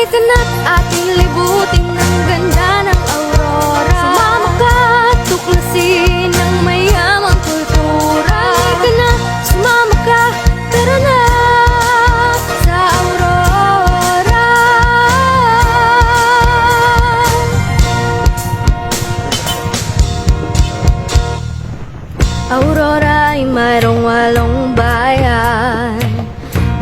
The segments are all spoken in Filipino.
Halika na't ating libutin ng ganda ng aurora. Sumama ka at tuklasin ng mayamang kultura. Halika na, sumama ka, tara na sa aurora. Aurora ay mayroong 8 bayan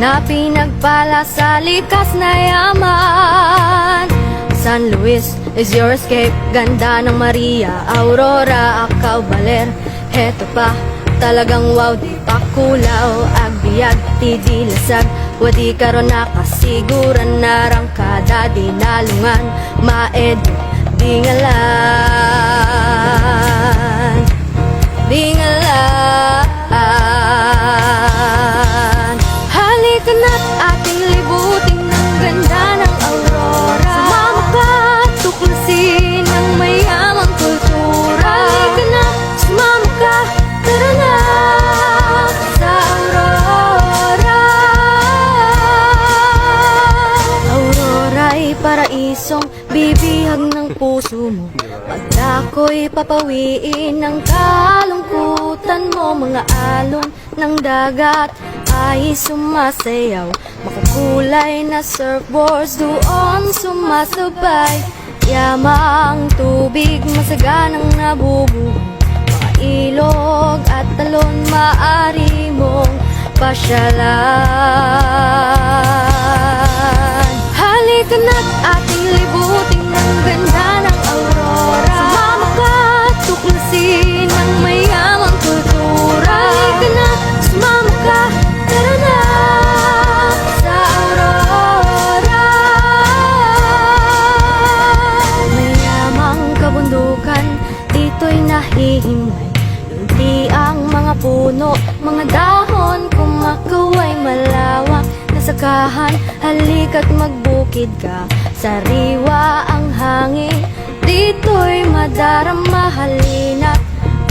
na pinagpala sa likas na yaman. San Luis is your escape, ganda ng Maria, Aurora, Acao, Baler. Heto pa, talagang wow, di pa kulaw. Agbiag, tidilasag, wadi karon nakasiguran. Narangkada, di nalungan, maed, di ngalan, di ngalan. Halika na't ating libutin ng ganda ng aurora. Sumama ka at tuklasin ng mayamang kultura. Halika na, sumama ka, tara na sa aurora. Aurora'y paraisong bibihag ng puso mo. Pagdako'y papawiin ng kalungkutan mo. Mga alon ng dagat ay sumasayaw, makukulay na surfboards doon sumasabay. Yamang tubig, masaganang nabubuhay. Mga ilog at talon, maaari mong pasyalan. Halika na't ating libutin ng ganda ng aurora. Sumama ka at tuklasin ng mayamang kultura. Halika na, sumama ka, tara na sa aurora. Mayamang kabundukan, dito'y nahihimay. Lunti ang mga puno, mga dahon, kumakaway malawak na sakahan. Halika't magbukid ka, sariwa ang hangin. Dito'y madarama, halina't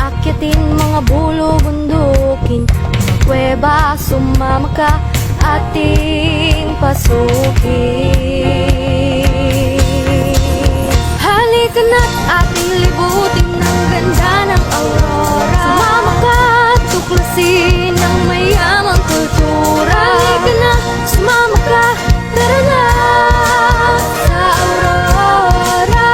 akyatin mga bulo, bundukin, mga kuweba. Sumama ka, ating pasukin. Halika na't ating libutin ng ganda ng aurora. Sumama ka at tuklasin ng mayamang kultura. Halika na, sumama ka, tara na sa aurora.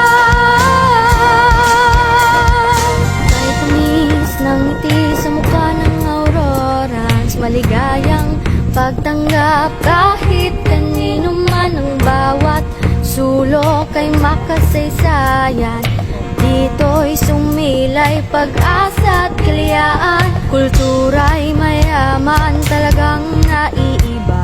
Tayo tumis ng ngiti sa mukha ng aurora. Maligayang pagtanggap kahit kanino man. Ang bawat sulok ay makasaysayan. Dito'y sumilay pag-asa at kaliyaan. Kultura'y mayaman, talagang naiiba.